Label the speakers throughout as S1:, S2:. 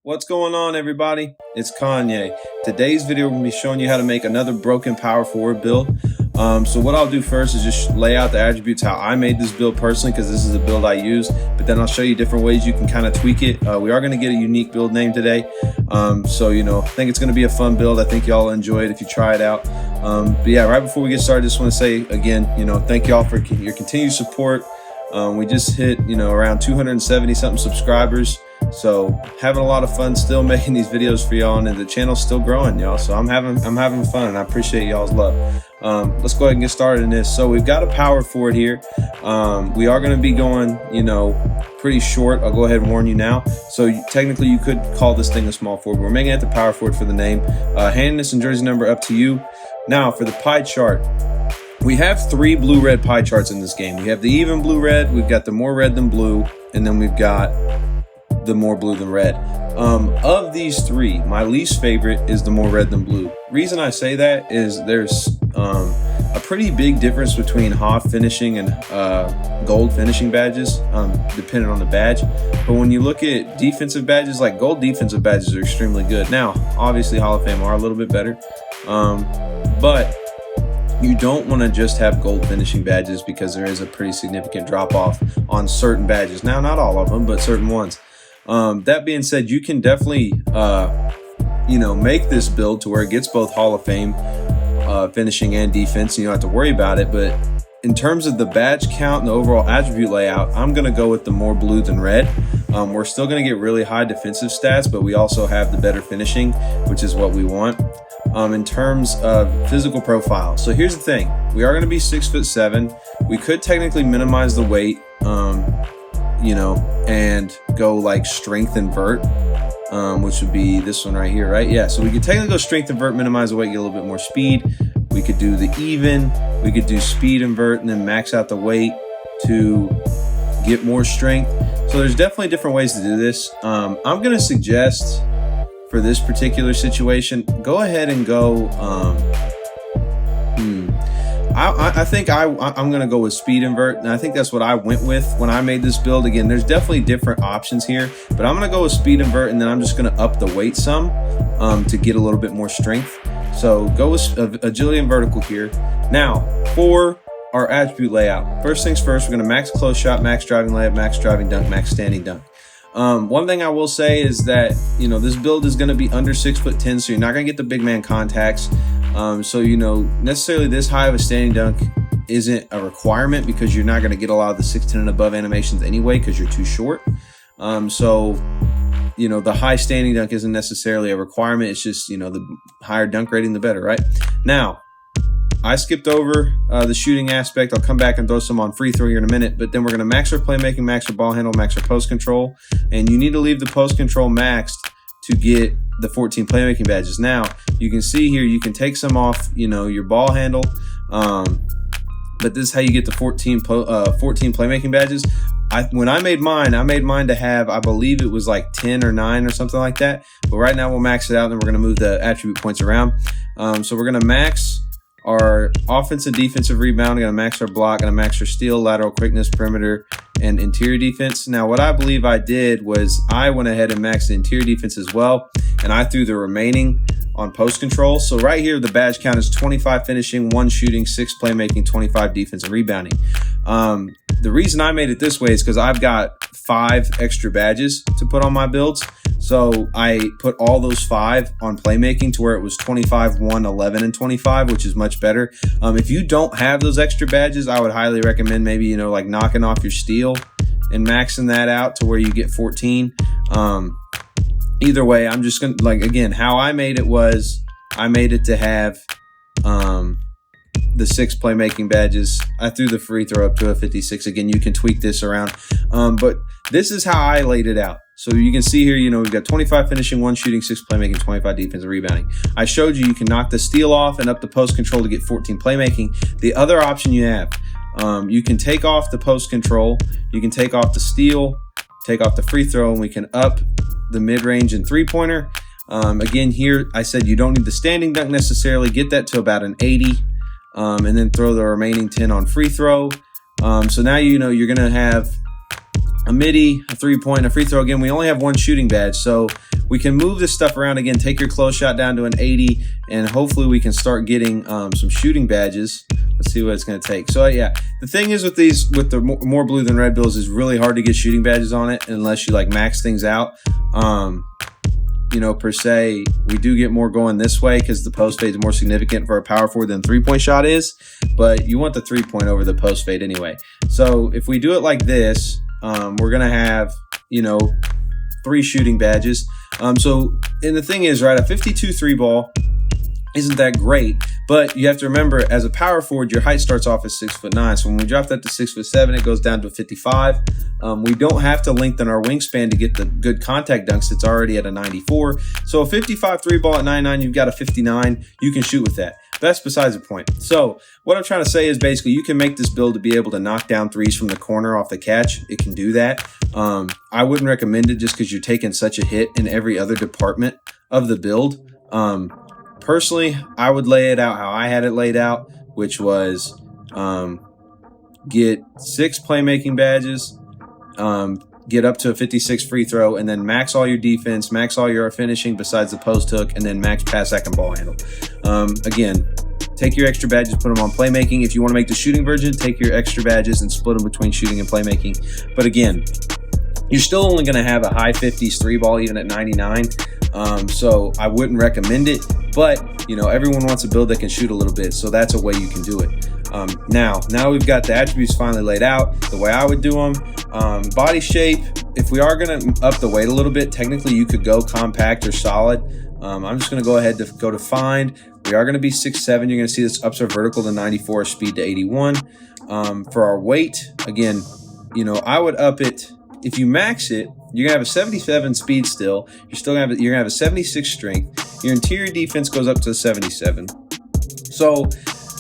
S1: What's going on, everybody? It's Kanye. Today's video we're going to be showing you how to make another broken power forward build. So what I'll do first is just lay out the attributes how I made this build personally, because this is a build I use, but then I'll show you different ways you can kind of tweak it. We are going to get a unique build name today. So I think it's going to be a fun build. I think y'all enjoy it if you try it out. But yeah, right before we get started, I just want to say again, thank y'all for your continued support. We just hit around 270 something subscribers, so having a lot of fun still making these videos for y'all, and the channel's still growing, y'all. So I'm having fun, and I appreciate y'all's love. Let's go ahead and get started in this. So we've got a power forward here. We are going to be going pretty short. I'll go ahead and warn you now. So technically you could call this thing a small forward. We're making it the power forward for the name. Handedness and jersey number up to you. Now for the pie chart, we have 3 blue-red pie charts in this game. We have the even blue-red, we've got the more red than blue, and then we've got the more blue than red. Of these 3, my least favorite is the more red than blue. Reason I say that is there's a pretty big difference between HOF finishing and gold finishing badges, depending on the badge. But when you look at defensive badges, like gold defensive badges are extremely good. Now, obviously Hall of Fame are a little bit better, but you don't want to just have gold finishing badges, because there is a pretty significant drop off on certain badges. Now, not all of them, but certain ones. That being said, you can definitely, make this build to where it gets both Hall of Fame finishing and defense. You don't have to worry about it. But in terms of the badge count and the overall attribute layout, I'm going to go with the more blue than red. We're still going to get really high defensive stats, but we also have the better finishing, which is what we want. In terms of physical profile, so here's the thing: we are going to be 6'7". We could technically minimize the weight, and go like strength invert, which would be this one right here, right? Yeah, so we could technically go strength invert, minimize the weight, get a little bit more speed. We could do the even, we could do speed invert, and then max out the weight to get more strength. So there's definitely different ways to do this. I'm going to suggest, for this particular situation, go ahead and go, I think I'm going to go with speed invert, and I think that's what I went with when I made this build. Again, there's definitely different options here, but I'm going to go with speed invert, and then I'm just going to up the weight some to get a little bit more strength. So go with agility and vertical here. Now, for our attribute layout, first things first, we're going to max close shot, max driving layup, max driving dunk, max standing dunk. One thing I will say is that, this build is going to be under 6'10", so you're not going to get the big man contacts. So, necessarily this high of a standing dunk isn't a requirement, because you're not going to get a lot of the 6'10" and above animations anyway, because you're too short. So, the high standing dunk isn't necessarily a requirement. It's just, the higher dunk rating, the better, right? Now, I skipped over the shooting aspect. I'll come back and throw some on free throw here in a minute, but then we're going to max our playmaking, max our ball handle, max our post control, and you need to leave the post control maxed to get the 14 playmaking badges. Now, you can see here, you can take some off, your ball handle, but this is how you get the 14 playmaking badges. When I made mine to have, I believe it was like 10 or 9 or something like that, but right now we'll max it out, and then we're going to move the attribute points around. So we're going to max our offensive, defensive rebound, going to max our block, going to max our steal, lateral quickness, perimeter, and interior defense. Now, what I believe I did was I went ahead and maxed the interior defense as well, and I threw the remaining on post control. So right here, the badge count is 25 finishing, 1 shooting, 6 playmaking, 25 defense and rebounding. The reason I made it this way is because I've got 5 extra badges to put on my builds. So I put all those 5 on playmaking to where it was 25, 1, 11, and 25, which is much better. If you don't have those extra badges, I would highly recommend maybe, like knocking off your steal and maxing that out to where you get 14. Either way, I'm just going to, again, how I made it was I made it to have the 6 playmaking badges. I threw the free throw up to a 56. Again, you can tweak this around. But this is how I laid it out. So you can see here, we've got 25 finishing, 1 shooting, 6 playmaking, 25 defense and rebounding. I showed you can knock the steal off and up the post control to get 14 playmaking. The other option you have, you can take off the post control, you can take off the steal, take off the free throw, and we can up the mid-range and three-pointer. Again, here I said you don't need the standing dunk necessarily. Get that to about an 80, and then throw the remaining 10 on free throw. So now you're going to have a midi, a 3-point, a free throw. Again, we only have one shooting badge, so we can move this stuff around. Again, take your close shot down to an 80, and hopefully we can start getting some shooting badges. Let's see what it's going to take. So yeah, the thing is with the more blue than red builds, is really hard to get shooting badges on it unless you like max things out. You know, per se, we do get more going this way because the post fade is more significant for a power forward than 3-point shot is, but you want the 3-point over the post fade anyway. So if we do it like this, we're going to have, you know, 3 shooting badges. And the thing is, right, a 52 3 ball isn't that great, but you have to remember, as a power forward, your height starts off at 6'9". So when we drop that to 6'7", it goes down to 55. We don't have to lengthen our wingspan to get the good contact dunks. It's already at a 94. So a 55 3 ball at 99, you've got a 59. You can shoot with that. That's besides the point. So what I'm trying to say is basically you can make this build to be able to knock down threes from the corner off the catch. It can do that. I wouldn't recommend it just because you're taking such a hit in every other department of the build. Personally, I would lay it out how I had it laid out, which was get 6 playmaking badges, get up to a 56 free throw, and then max all your defense, max all your finishing besides the post hook, and then max pass, sack, and ball handle. Again, take your extra badges, put them on playmaking. If you want to make the shooting version, take your extra badges and split them between shooting and playmaking. But again, you're still only going to have a high 50s 3 ball even at 99. So I wouldn't recommend it, but you know, everyone wants a build that can shoot a little bit, so that's a way you can do it. Now we've got the attributes finally laid out the way I would do them. Body shape, if we are going to up the weight a little bit, technically you could go compact or solid. I'm just going to go ahead to go to find. We are going to be 6'7". You're going to see this ups our vertical to 94, speed to 81. For our weight, again, you know, I would up it. If you max it, you're gonna have a 77 speed still. You're gonna have a 76 strength. Your interior defense goes up to 77. So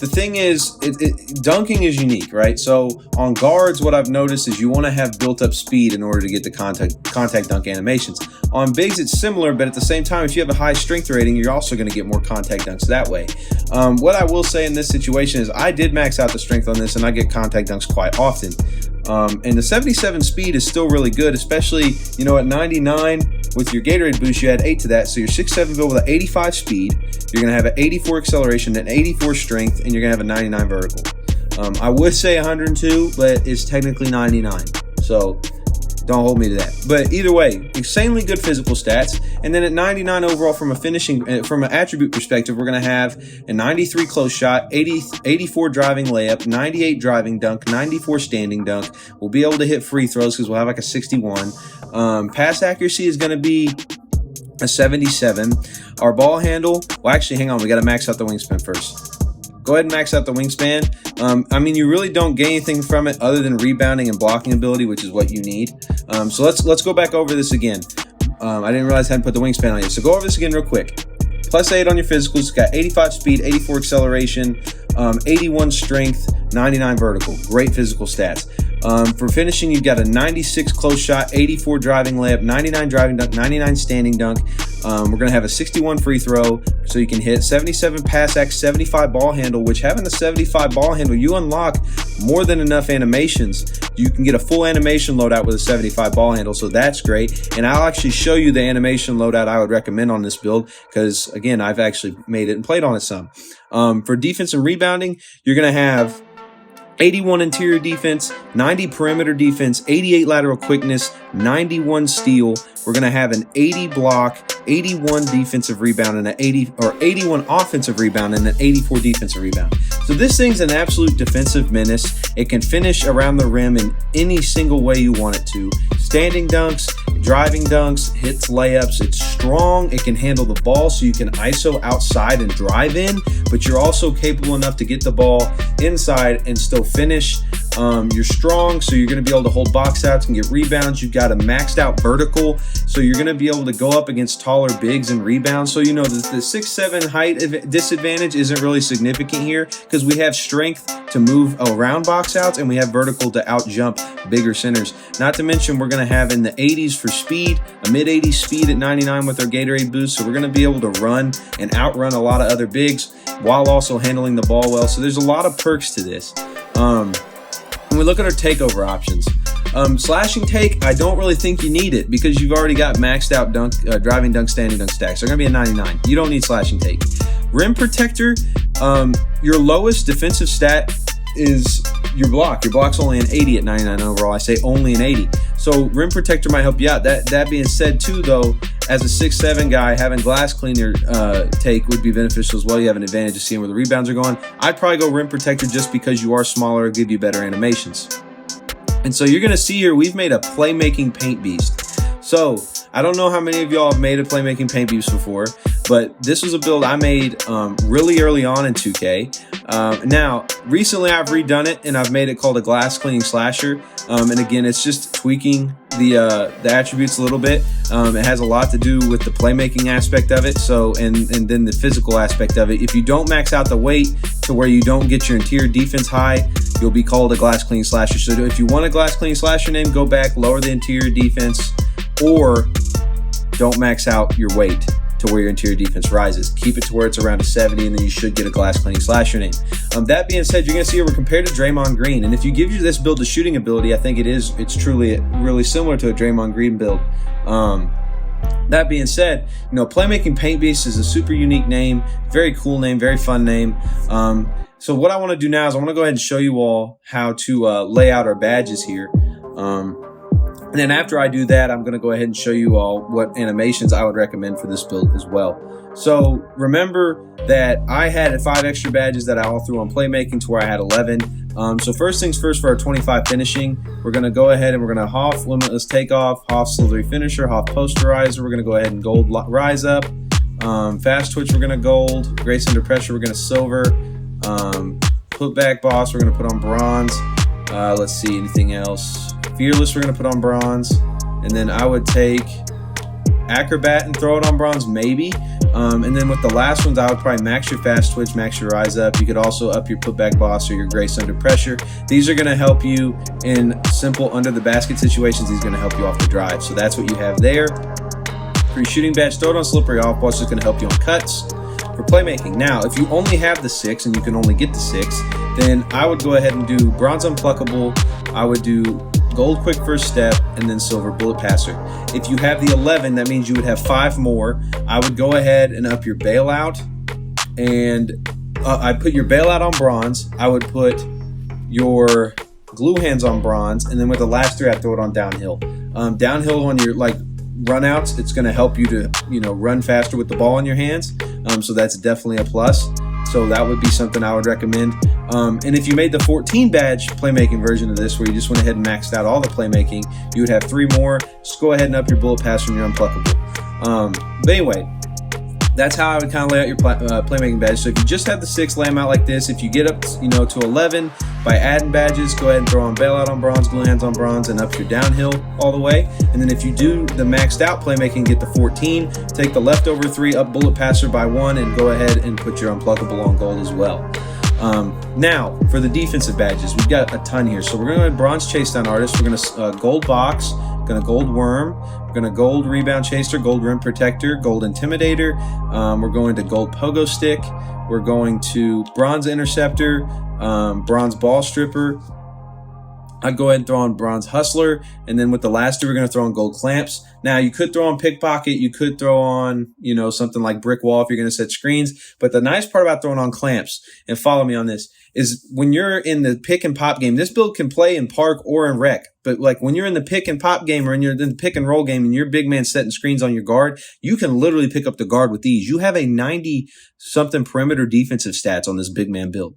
S1: the thing is, dunking is unique, right? So on guards, what I've noticed is you want to have built up speed in order to get the contact dunk animations. On bigs, it's similar, but at the same time, if you have a high strength rating, you're also going to get more contact dunks that way. What I will say in this situation is I did max out the strength on this, and I get contact dunks quite often. And the 77 speed is still really good, especially, you know, at 99 with your Gatorade boost, you add 8 to that. So your 6'7" build with an 85 speed, you're going to have an 84 acceleration, an 84 strength, and you're going to have a 99 vertical. I would say 102, but it's technically 99. So don't hold me to that. But either way, insanely good physical stats. And then at 99 overall from an attribute perspective, we're going to have a 93 close shot, 84 driving layup, 98 driving dunk, 94 standing dunk. We'll be able to hit free throws because we'll have like a 61. Pass accuracy is going to be a 77. Our ball handle, well, actually, hang on. We got to max out the wingspan first. Go ahead and max out the wingspan. I mean, you really don't gain anything from it other than rebounding and blocking ability, which is what you need. So let's go back over this again. I didn't realize I hadn't put the wingspan on yet. So go over this again real quick. Plus 8 on your physicals. It's got 85 speed, 84 acceleration, 81 strength, 99 vertical. Great physical stats. For finishing, you've got a 96 close shot, 84 driving layup, 99 driving dunk, 99 standing dunk. We're going to have a 61 free throw, so you can hit 77 pass act, 75 ball handle, which having the 75 ball handle, you unlock more than enough animations. You can get a full animation loadout with a 75 ball handle, so that's great. And I'll actually show you the animation loadout I would recommend on this build because, again, I've actually made it and played on it some. For defense and rebounding, you're going to have 81 interior defense, 90 perimeter defense, 88 lateral quickness, 91 steal. We're going to have an 80 block, 81 defensive rebound, and an 81 offensive rebound, and an 84 defensive rebound. So this thing's an absolute defensive menace. It can finish around the rim in any single way you want it to. Standing dunks, driving dunks, hits layups. It's strong. It can handle the ball, so you can ISO outside and drive in, but you're also capable enough to get the ball inside and still finish. You're strong, so you're going to be able to hold box outs and get rebounds. You've got a maxed out vertical, so you're going to be able to go up against taller bigs and rebounds. So you know the 6'7" height disadvantage isn't really significant here because we have strength to move around box outs and we have vertical to out jump bigger centers. Not to mention we're going to have in the 80s for speed, a mid 80s speed at 99 with our Gatorade boost. So we're going to be able to run and outrun a lot of other bigs while also handling the ball well. So there's a lot of perks to this. When we look at our takeover options, Slashing take, I don't really think you need it because you've already got maxed out dunk, driving dunk, standing dunk stacks. They're going to be a 99. You don't need slashing take. Rim protector, your lowest defensive stat is your block. Your block's only an 80 at 99 overall. I say only an 80. So rim protector might help you out. That being said too, though, as a 6'7" guy, having glass cleaner take would be beneficial as well. You have an advantage of seeing where the rebounds are going. I'd probably go rim protector just because you are smaller, it'll give you better animations. And so you're going to see here, we've made a playmaking paint beast. So I don't know how many of y'all have made a playmaking paint beast before, but this was a build I made really early on in 2K. Now, recently I've redone it and I've made it called a glass cleaning slasher. And again, it's just tweaking the attributes a little bit. It has a lot to do with the playmaking aspect of it. So, and then the physical aspect of it. If you don't max out the weight to where you don't get your interior defense high, you'll be called a glass cleaning slasher. So if you want a glass cleaning slasher name, go back, lower the interior defense, or don't max out your weight to where your interior defense rises. Keep it to where it's around a 70, and then you should get a glass cleaning slasher name. That being said, you're going to see here we're compared to Draymond Green, and if you give you this build the shooting ability, I think it's truly really similar to a Draymond Green build. That being said, playmaking paint beast is a super unique name, very cool name, very fun name. So what I want to do now is I want to go ahead and show you all how to lay out our badges here. And then after I do that, I'm going to go ahead and show you all what animations I would recommend for this build as well. So remember that I had 5 extra badges that I all threw on playmaking to where I had 11. So first things first, for our 25 finishing, we're going to go ahead and we're going to Hoff limitless takeoff, Hoff slithery finisher, Hoff posterizer. We're going to go ahead and gold rise up. Fast twitch, we're going to gold. Grace under pressure, we're going to silver. Put back boss, we're going to put on bronze. Let's see, anything else? Fearless, we're going to put on bronze. And then I would take acrobat and throw it on bronze, maybe. And then with the last ones, I would probably max your fast twitch, max your rise up. You could also up your putback boss or your grace under pressure. These are going to help you in simple under the basket situations. These are going to help you off the drive. So that's what you have there. For your shooting badge, throw it on slippery off ball. It's just going to help you on cuts. For playmaking, now if you only have the 6 and you can only get the 6, then I would go ahead and do bronze unpluckable. I would do gold quick first step, and then silver bullet passer. If you have the 11, that means you would have 5 more. I would go ahead and up your bailout, and I'd put your bailout on bronze. I would put your glue hands on bronze, and then with the last 3, I'd throw it on downhill. Downhill on your runouts, it's going to help you to run faster with the ball in your hands. So that's definitely a plus. So that would be something I would recommend. And if you made the 14 badge playmaking version of this, where you just went ahead and maxed out all the playmaking, you would have 3 more. Just go ahead and up your bullet passer and your unpluckable. But anyway, that's how I would kind of lay out your playmaking badge. So if you just have the 6, lay them out like this. If you get up to 11 by adding badges, go ahead and throw on bailout on bronze, glue hands on bronze, and up your downhill all the way. And then if you do the maxed out playmaking, get the 14, take the leftover 3, up bullet passer by 1, and go ahead and put your unpluckable on gold as well. Now for the defensive badges, we've got a ton here. So we're going to bronze chase down artist. We're going to gold box, going to gold worm, we're going to gold rebound chaser, gold rim protector, gold intimidator. We're going to gold pogo stick. We're going to bronze interceptor, bronze ball stripper. I'd go ahead and throw on bronze hustler, and then with the last 2, we're going to throw on gold clamps. Now you could throw on pickpocket, you could throw on something like brick wall if you're going to set screens. But the nice part about throwing on clamps, and follow me on this, is when you're in the pick and pop game, this build can play in park or in rec. But when you're in the pick and pop game or in the pick and roll game and your big man setting screens on your guard, you can literally pick up the guard with ease. You have a 90 something perimeter defensive stats on this big man build.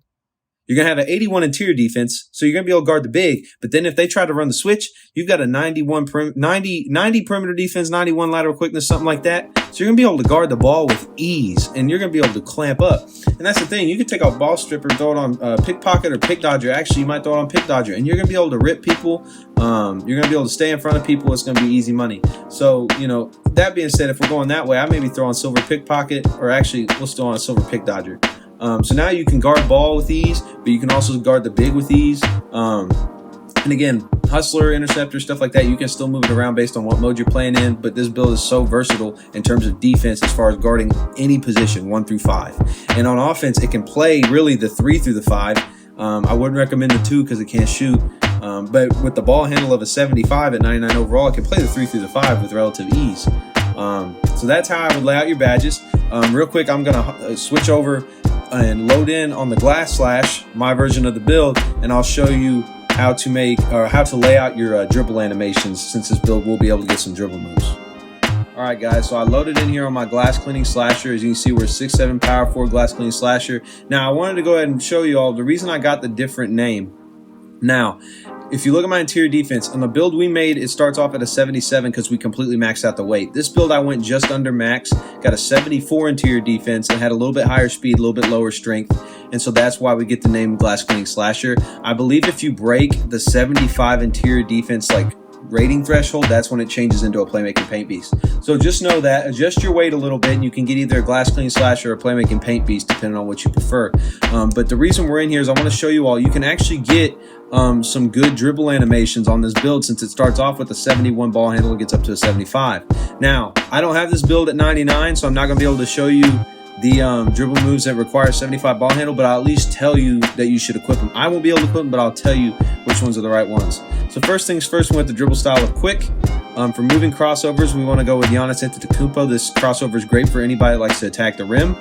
S1: You're going to have an 81 interior defense, so you're going to be able to guard the big. But then if they try to run the switch, you've got a 90 perimeter defense, 91 lateral quickness, something like that. So you're going to be able to guard the ball with ease, and you're going to be able to clamp up. And that's the thing. You can take a ball stripper, throw it on pickpocket or pick dodger. Actually, you might throw it on pick dodger, and you're going to be able to rip people. You're going to be able to stay in front of people. It's going to be easy money. So, that being said, if we're going that way, I maybe throw on silver pickpocket, or actually, let's throw on a silver pick dodger. So now you can guard ball with ease, but you can also guard the big with ease. And again, hustler, interceptor, stuff like that, you can still move it around based on what mode you're playing in. But this build is so versatile in terms of defense as far as guarding any position, 1 through 5. And on offense, it can play really the 3 through the 5. I wouldn't recommend the 2 because it can't shoot. But with the ball handle of a 75 at 99 overall, I can play the 3 through the 5 with relative ease. So that's how I would lay out your badges. Real quick, I'm gonna switch over and load in on the glass slash, my version of the build, and I'll show you how to lay out your dribble animations, since this build will be able to get some dribble moves. All right, guys, so I loaded in here on my glass cleaning slasher. As you can see, we're 6'7" power forward glass cleaning slasher. Now, I wanted to go ahead and show you all the reason I got the different name. Now, if you look at my interior defense, on the build we made, it starts off at a 77 because we completely maxed out the weight. This build I went just under max, got a 74 interior defense, and had a little bit higher speed, a little bit lower strength, and so that's why we get the name Glass Cleaning Slasher. I believe if you break the 75 interior defense rating threshold, that's when it changes into a playmaking paint beast. So just know that, adjust your weight a little bit, and you can get either a glass cleaning slasher or a playmaking paint beast depending on what you prefer. But the reason we're in here is I want to show you all, you can actually get some good dribble animations on this build, since it starts off with a 71 ball handle and gets up to a 75. Now, I don't have this build at 99, so I'm not going to be able to show you the dribble moves that require 75 ball handle, but I'll at least tell you that you should equip them. I won't be able to equip them, but I'll tell you which ones are the right ones. So first things first, we went the dribble style of quick. For moving crossovers, we want to go with Giannis Antetokounmpo. This crossover is great for anybody that likes to attack the rim.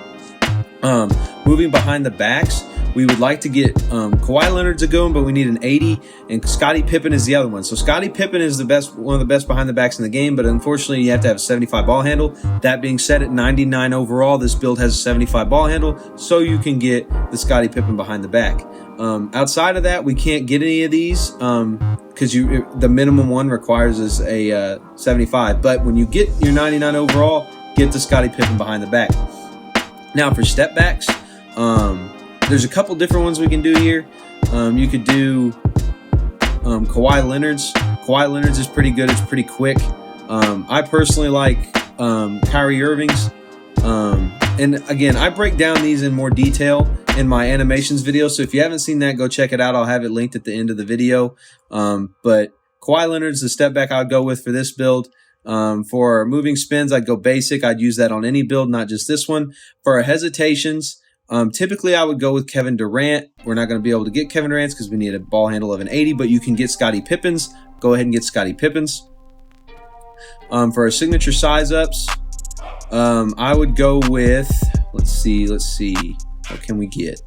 S1: Moving behind the backs, we would like to get Kawhi Leonard's a good one, but we need an 80, and Scottie Pippen is the other one. So Scottie Pippen is one of the best behind the backs in the game, but unfortunately you have to have a 75 ball handle. That being said, at 99 overall, this build has a 75 ball handle, so you can get the Scottie Pippen behind the back. Outside of that, we can't get any of these because the minimum one requires is a 75. But when you get your 99 overall, get the Scottie Pippen behind the back. Now for step backs, there's a couple different ones we can do here. You could do Kawhi Leonard's. Kawhi Leonard's is pretty good. It's pretty quick. I personally like Kyrie Irving's. And again, I break down these in more detail in my animations video. So if you haven't seen that, go check it out. I'll have it linked at the end of the video. But Kawhi Leonard's the step back I'd go with for this build. For moving spins, I'd go basic. I'd use that on any build, not just this one. For our hesitations, typically I would go with Kevin Durant. We're not going to be able to get Kevin Durant's because we need a ball handle of an 80, but you can get Scottie Pippen's. Go ahead and get Scottie Pippen's. For our signature size ups, I would go with, let's see, what can we get?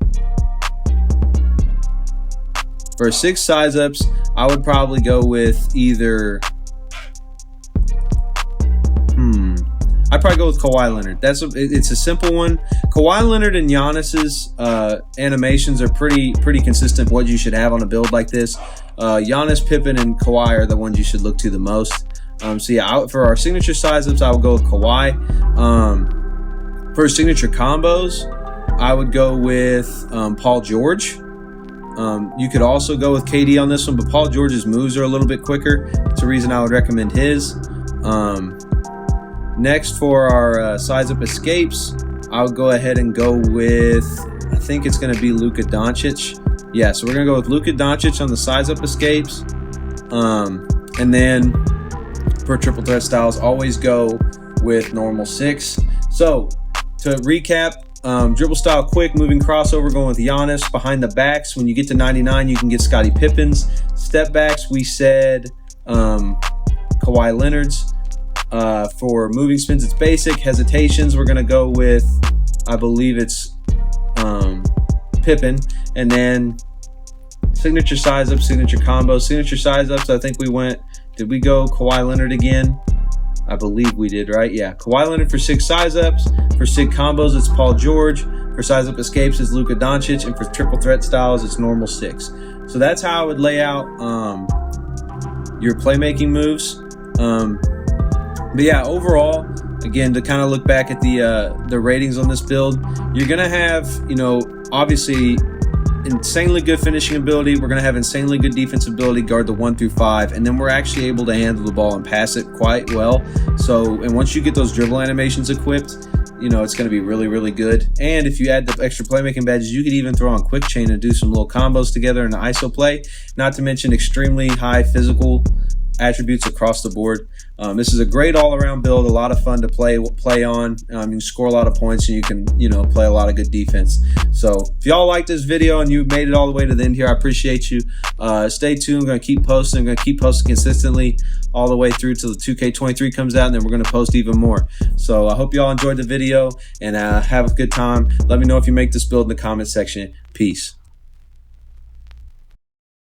S1: For 6 size ups, I would probably go with either, I'd probably go with Kawhi Leonard. It's a simple one. Kawhi Leonard and Giannis's animations are pretty consistent. What you should have on a build like this. Giannis, Pippen, and Kawhi are the ones you should look to the most. So yeah, for our signature size ups, I would go with Kawhi. For signature combos, I would go with Paul George. You could also go with KD on this one, but Paul George's moves are a little bit quicker. That's the reason I would recommend his. Next, for our size up escapes, I'll go ahead and go with, I think it's going to be Luka Doncic. Yeah, so we're going to go with Luka Doncic on the size up escapes. And then for triple threat styles, always go with normal 6. So to recap, dribble style quick, moving crossover, going with Giannis. Behind the backs, when you get to 99, you can get Scottie Pippen's. Step backs, we said Kawhi Leonard's. For moving spins, it's basic. Hesitations, we're going to go with, I believe it's Pippen. And then signature size ups, signature combos. Signature size ups, I think did we go Kawhi Leonard again? I believe we did, right? Yeah, Kawhi Leonard for 6 size ups. For SIG combos, it's Paul George. For size up escapes, it's Luka Doncic. And for triple threat styles, it's normal 6. So that's how I would lay out your playmaking moves. But yeah, overall, again, to kind of look back at the ratings on this build, you're going to have, obviously insanely good finishing ability. We're going to have insanely good defensive ability, guard the 1 through 5, and then we're actually able to handle the ball and pass it quite well. So, and once you get those dribble animations equipped, it's going to be really, really good. And if you add the extra playmaking badges, you could even throw on quick chain and do some little combos together in the ISO play. Not to mention extremely high physical attributes across the board. This is a great all-around build, a lot of fun to play on. You can score a lot of points, and you can play a lot of good defense. So if y'all like this video and you made it all the way to the end here, I appreciate you. Stay tuned. I'm going to keep posting. I'm going to keep posting consistently all the way through till the 2K23 comes out, and then we're going to post even more. So I hope y'all enjoyed the video, and have a good time. Let me know if you make this build in the comment section. Peace.